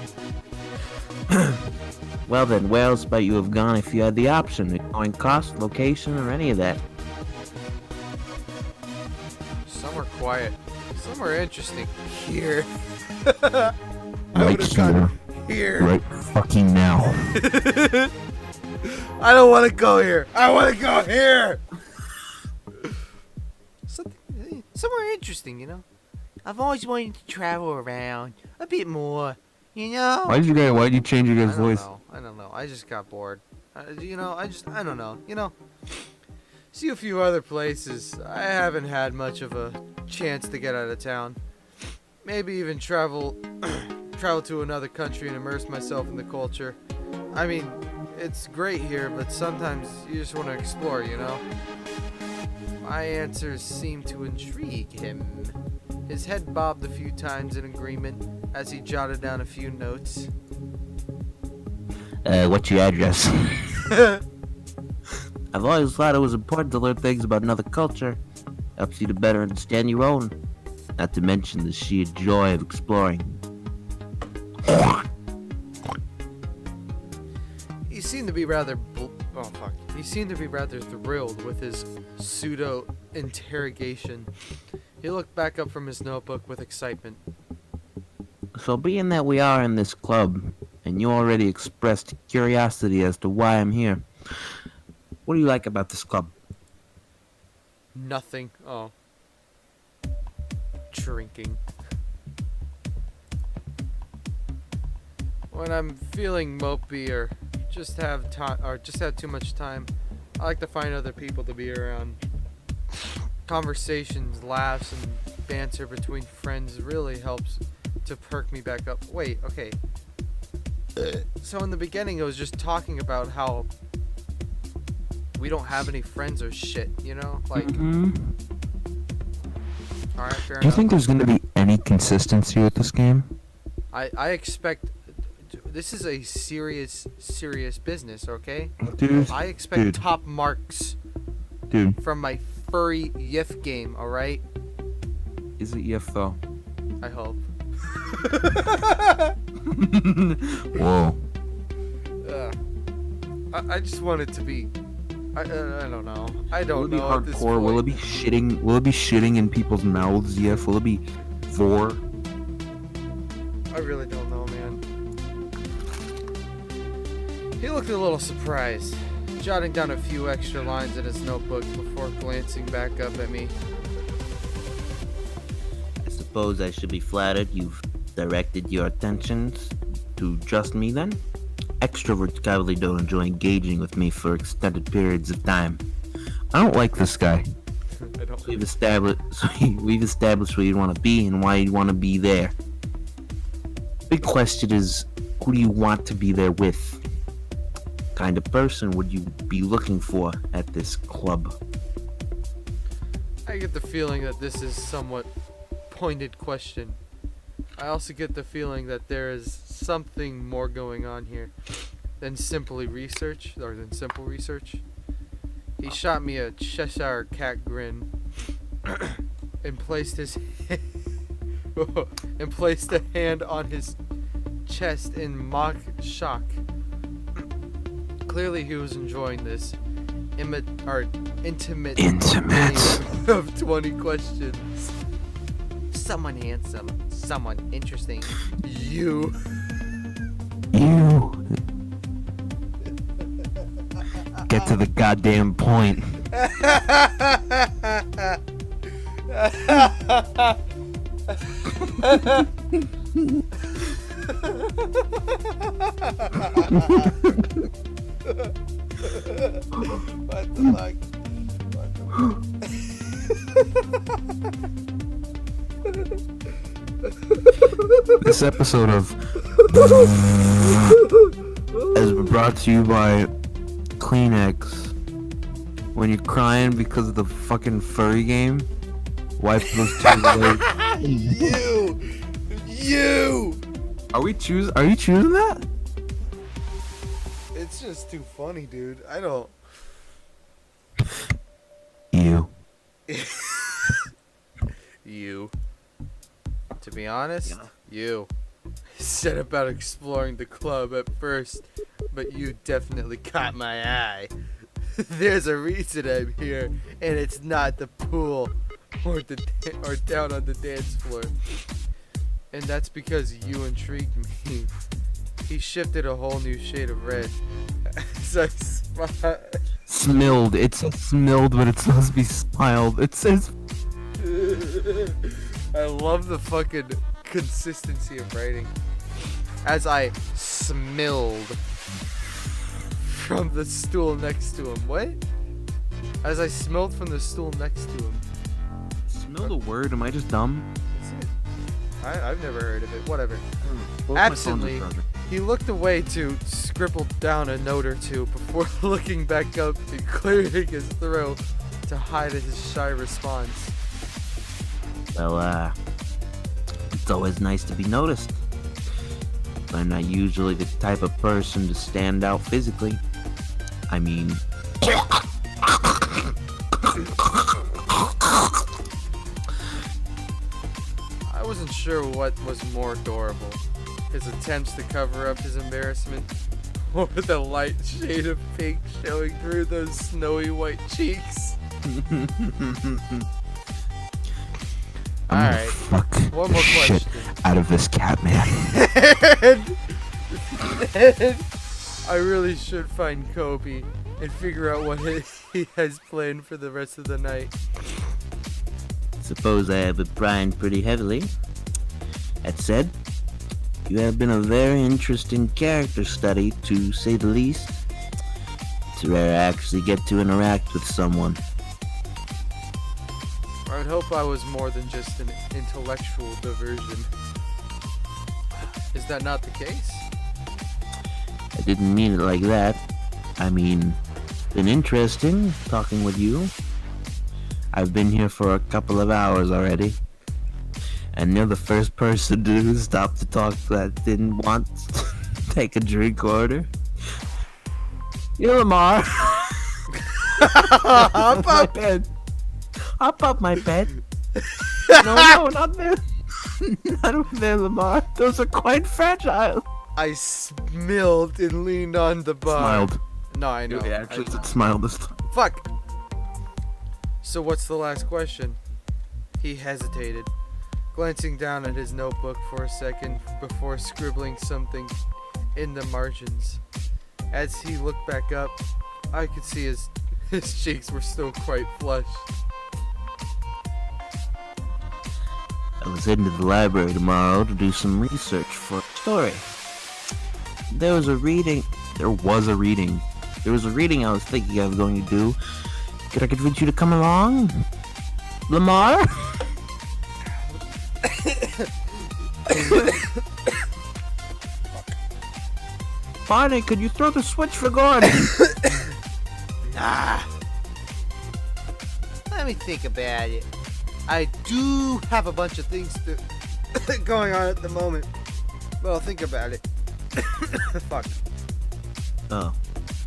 well then, where else might you have gone if you had the option, ignoring cost, location, or any of that? somewhere quiet, somewhere interesting. Here. Right here. Here. Right fucking now. I don't want to go here. I want to go here. Somewhere interesting, you know. I've always wanted to travel around a bit more, you know. Why'd you change your guys' voice? I don't know. I just got bored. I don't know. You know. See a few other places. I haven't had much of a chance to get out of town. Maybe even travel to another country and immerse myself in the culture. I mean, it's great here, but sometimes you just want to explore, you know? My answers seemed to intrigue him. His head bobbed a few times in agreement as he jotted down a few notes. What's your address? I've always thought it was important to learn things about another culture. Helps you to better understand your own. Not to mention the sheer joy of exploring. He seemed to be rather He seemed to be rather thrilled with his pseudo interrogation. He looked back up from his notebook with excitement. So being that we are in this club, and you already expressed curiosity as to why I'm here, what do you like about this club? Nothing. Oh. Drinking. When I'm feeling mopey or just have too much time, I like to find other people to be around. Conversations, laughs, and banter between friends really helps to perk me back up. Wait, okay. So in the beginning, it was just talking about how we don't have any friends or shit, you know? Like, alright, fair Do you enough. think there's gonna be any consistency with this game? I expect this is a serious business, okay? Dude, I expect dude. top marks dude, from my furry Yif game, alright? is it Yif though? I hope. Whoa. I just want it to be. I don't know. I don't Will it be know. At this hardcore? Will it point. be shitting? Will it be shitting in people's mouths? Yif? Will it be vor? I really don't know, man. He looked a little surprised, jotting down a few extra lines in his notebook before glancing back up at me. I suppose I should be flattered you've directed your attentions to just me then? Extroverts probably don't enjoy engaging with me for extended periods of time. I don't like this guy. I don't. We've established where you want to be and why you want to be there. Big question is, Who do you want to be there with? Kind of person would you be looking for at this club? I get the feeling that this is somewhat pointed question. I also get the feeling that there is something more going on here than simply research, or than simple research. He shot me a Cheshire cat grin and placed his and placed a hand on his chest in mock shock. Clearly, he was enjoying this intimate game of 20 questions. Someone handsome, someone interesting. You. Get to the goddamn point. What the fuck? This episode of has been brought to you by Kleenex. When you're crying because of the fucking furry game, wipe those tears away. You. Are you choosing that? It's just too funny, dude. I don't. You. You. To be honest, you said about exploring the club at first, but you definitely caught my eye. There's a reason I'm here, and it's not the pool or down on the dance floor. And that's because you intrigued me. He shifted a whole new shade of red. As I Smilled. It says smilled, but it's supposed to be smiled. It says. I love the fucking consistency of writing. As I smilled from the stool next to him. What? As I smelled from the stool next to him. Smilled a word? Am I just dumb? That's it. I've never heard of it. Whatever. Both my phones are Absently, charging. he looked away to scribble down a note or two before looking back up and clearing his throat to hide his shy response. Well, it's always nice to be noticed. I'm not usually the type of person to stand out physically. I mean... I wasn't sure what was more adorable, his attempts to cover up his embarrassment, or the light shade of pink showing through those snowy white cheeks. Alright, Fuck one the more shit question. out of this cat, man. And I really should find Kobe and figure out what he has planned for the rest of the night. Suppose I have been prying pretty heavily. That said, you have been a very interesting character study, to say the least. It's rare I actually get to interact with someone. I would hope I was more than just an intellectual diversion. Is that not the case? I didn't mean it like that. I mean, it's been interesting talking with you. I've been here for a couple of hours already. And you're the first person to stop to talk that didn't want to take a drink order. You're Lamar. Hop up, bed. Hop up, my bed. No, not there. Not over there, Lamar. Those are quite fragile. I smiled and leaned on the bar. Smiled. No, I know. Yeah, actually, it smiled this time. Fuck! So what's the last question? He hesitated, glancing down at his notebook for a second before scribbling something in the margins. As he looked back up, I could see his cheeks were still quite flushed. I was heading to the library tomorrow to do some research for a story. There was a reading I was thinking of going to do. Could I convince you to come along? Lamar? Barney, could you throw the switch for Gordon? Let me think about it. I do have a bunch of things going on at the moment. But I'll think about it. Fuck. Oh,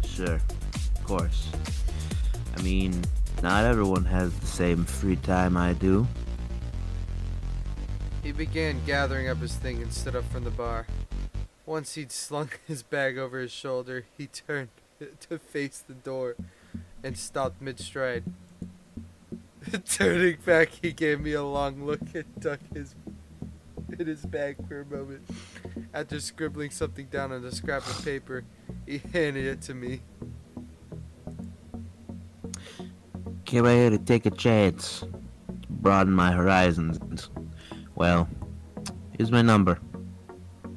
sure. Of course. I mean, not everyone has the same free time I do. He began gathering up his thing and stood up from the bar. Once he'd slung his bag over his shoulder, he turned to face the door and stopped mid-stride. Turning back, he gave me a long look and dug his in his bag for a moment. After scribbling something down on a scrap of paper, he handed it to me. Came out here to take a chance, to broaden my horizons. Well, here's my number.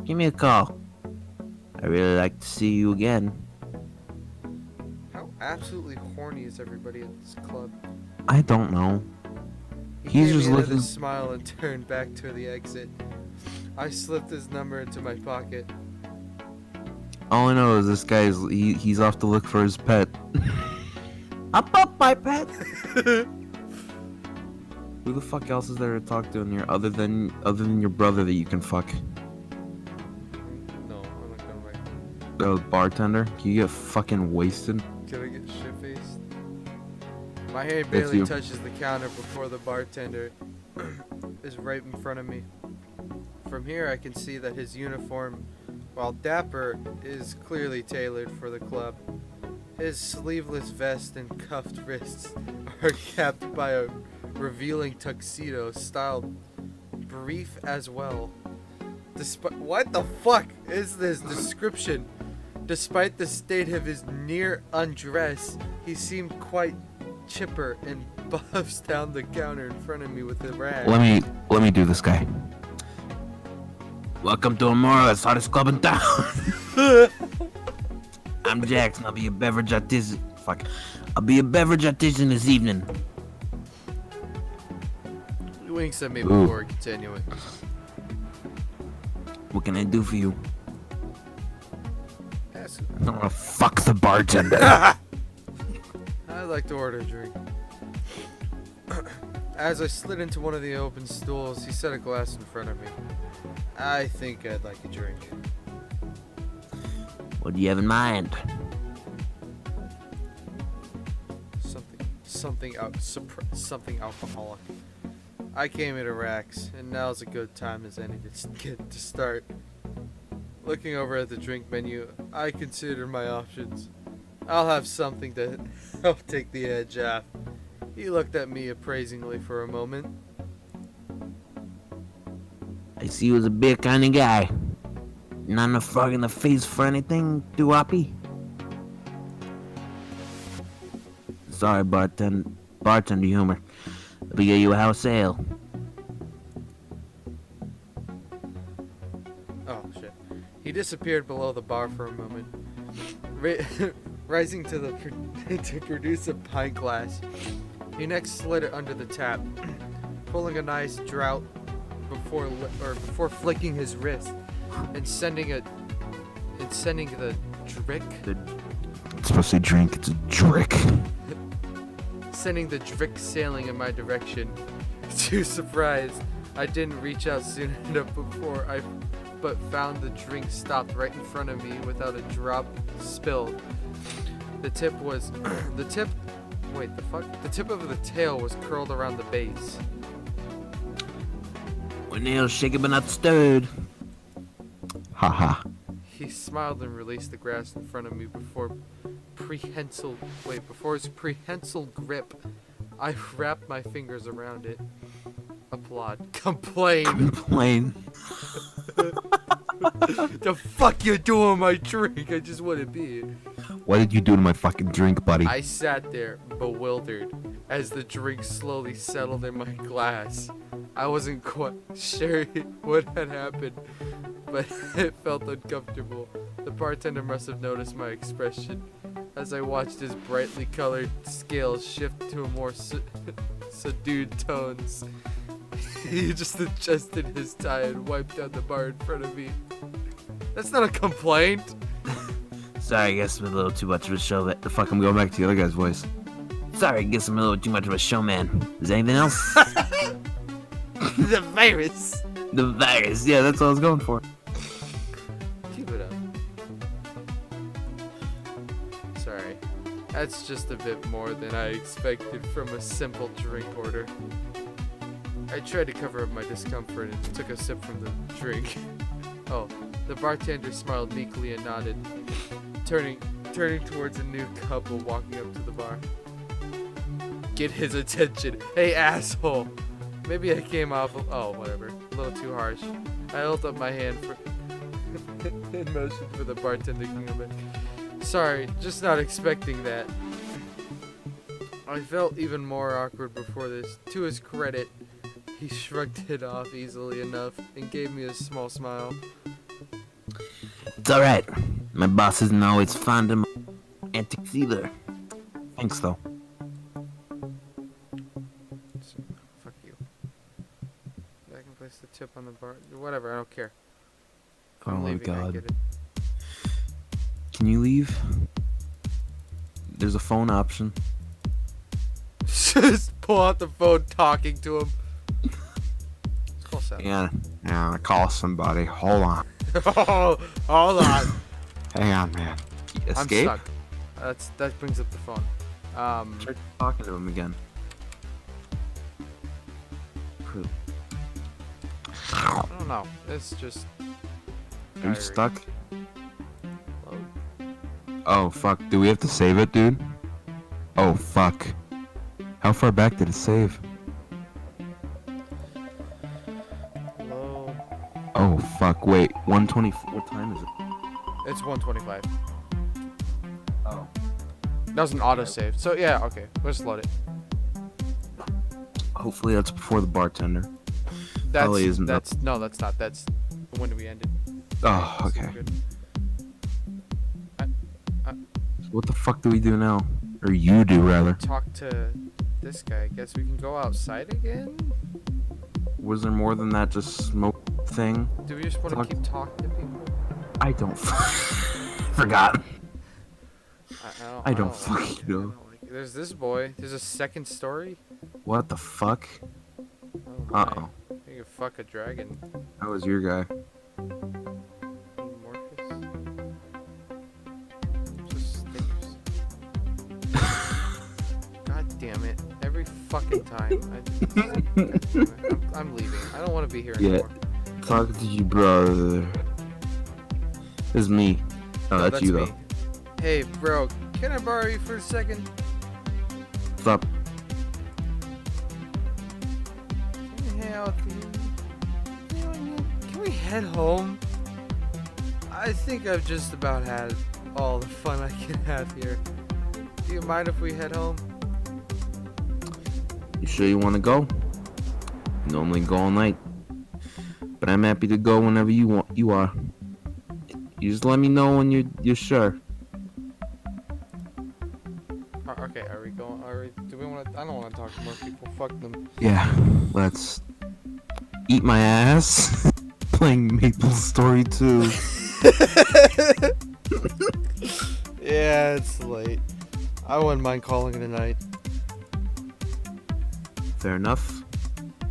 Give me a call. I really like to see you again. How absolutely horny is everybody at this club? I don't know. He He's gave just me looking. another smile and turned back to the exit. I slipped his number into my pocket. All I know is this guy's he's off to look for his pet. Up, my pet. Who the fuck else is there to talk to in here other than your brother that you can fuck? No, I'm not gonna write. The bartender? Can you get fucking wasted? Can I get shit-faced? My hand barely you. touches the counter before the bartender is right in front of me. From here I can see that his uniform, while dapper, is clearly tailored for the club. His sleeveless vest and cuffed wrists are capped by a revealing tuxedo styled brief as well. What the fuck is this description? Despite the state of his near undress, he seemed quite chipper and buffs down the counter in front of me with a rag. Let me do this guy. Welcome to Amora, hottest club in town. I'm Jackson. I'll be a beverage artisan. I'll be a beverage artisan this evening. He winks at me Ooh. before continuing. What can I do for you? Ask- I don't wanna fuck the bartender. I'd like to order a drink. As I slid into one of the open stools, he set a glass in front of me. I think I'd like a drink. What do you have in mind? Something alcoholic. I came at Iraq's, and now's a good time as any to start. Looking over at the drink menu, I consider my options. I'll have something to help take the edge off. He looked at me appraisingly for a moment. I see you as a beer kind of guy. Not a frog in the face for anything, Duapi? Sorry, bartender humor. Let me get you a house ale. Oh shit. He disappeared below the bar for a moment, rising to to produce a pint glass. He next slid it under the tap, pulling a nice draught before flicking his wrist and sending the drick. It's supposed to drink, it's a drick. Sending the drick sailing in my direction. Too surprised, I didn't reach out soon enough but found the drink stopped right in front of me without a drop spilled. The tip of the tail was curled around the base. When nails shaken but not stirred. Haha. He smiled and released the grass in front of me before his prehensile grip. I wrapped my fingers around it. Applaud. Complain. Complain. The fuck you doing with my drink? I just want to be. What did you do to my fucking drink, buddy? I sat there, bewildered, as the drink slowly settled in my glass. I wasn't quite sure what had happened, but it felt uncomfortable. The bartender must have noticed my expression as I watched his brightly colored scales shift to a more subdued tones. He just adjusted his tie and wiped down the bar in front of me. That's not a complaint. Sorry, I guess I'm a little too much of a show. The fuck, I'm going back to the other guy's voice. Sorry, I guess I'm a little too much of a showman. Is there anything else? The virus. The virus. Yeah, that's what I was going for. Keep it up. Sorry. That's just a bit more than I expected from a simple drink order. I tried to cover up my discomfort and took a sip from the drink. Oh, the bartender smiled meekly and nodded, turning towards a new couple walking up to the bar. Get his attention. Hey, asshole. Maybe I came off. Oh, whatever. A little too harsh. I held up my hand for in motion for the bartender to come in. Sorry, just not expecting that. I felt even more awkward before this. To his credit, he shrugged it off easily enough and gave me a small smile. It's alright. My boss isn't always fond of my antics either. Thanks, though. So, fuck you. I can place the tip on the bar. Whatever, I don't care. Oh I'm my leaving, I god. get it. Can you leave? There's a phone option. Just pull out the phone talking to him. Let's call Seth. Yeah, call somebody. Hold on. Oh, hold on. Hang on, man. Escape? I'm stuck. That brings up the phone. Try talking to him again. I don't know. It's just. Are you tiring. stuck? Load. Oh, fuck. Do we have to save it, dude? Oh, fuck. How far back did it save? Load. Oh, fuck. Wait. 120. What time is it? It's 125. Oh. That was an autosave. So yeah, okay. Let's load it. Hopefully that's before the bartender. That's Probably isn't. that's no, that's not. That's when we ended. Oh, So okay. good. So what the fuck do we do now? Or you do, rather. Talk to this guy. I guess we can go outside again. Was there more than that just smoke thing? Do we just want to Talk- keep talking to people? I don't forgot. I don't like fucking it. I know. don't like it. There's this boy. There's a second story. What the fuck? Oh my. Uh-oh. You can fuck a dragon. That was your guy. Morpheus. Just stinks. God damn it. Every fucking time. God damn it. I'm leaving. I don't want to be here Yeah. anymore. Talk to you, brother. This is me. Oh, No, that's you, me. though. Hey, bro. Can I borrow you for a second? What's up? Can we hang out with you? Can we head home? I think I've just about had all the fun I can have here. Do you mind if we head home? You sure you want to go? Normally go all night. But I'm happy to go whenever you want. You are. You just let me know when you're sure. Okay, are we going? Do we want to? I don't want to talk to more people. Fuck them. Yeah, let's eat my ass. Playing Maple Story 2. Yeah, it's late. I wouldn't mind calling it a night. Fair enough.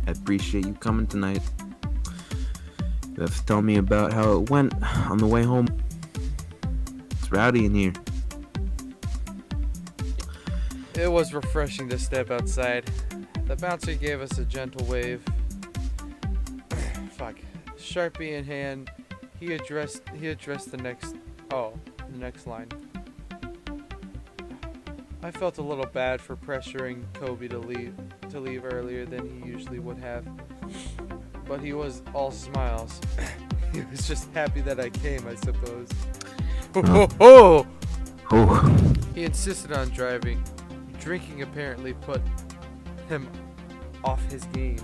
I appreciate you coming tonight. You have to tell me about how it went on the way home. It's rowdy in here. It was refreshing to step outside. The bouncer gave us a gentle wave. Fuck. Sharpie in hand, he addressed the next line. I felt a little bad for pressuring Kobe to leave earlier than he usually would have. But he was all smiles. He was just happy that I came, I suppose. Oh. Oh, He insisted on driving. Drinking apparently put him off his game.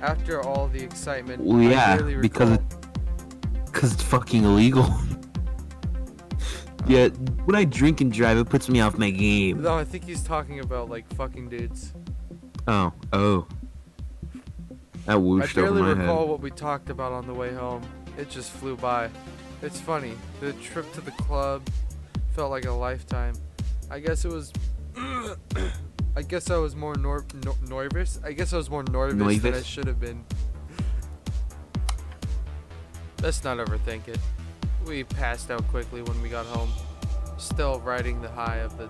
After all the excitement, well, I yeah, barely because recall- it's fucking illegal. Yeah, when I drink and drive, it puts me off my game. No, I think he's talking about like fucking dudes. Oh. That I whooshed over barely my recall head. what we talked about on the way home. It just flew by. It's funny. The trip to the club felt like a lifetime. I guess it was. I guess I was more nervous. I guess I was more nervous than I Nervous? should have been. Let's not overthink it. We passed out quickly when we got home, still riding the high of the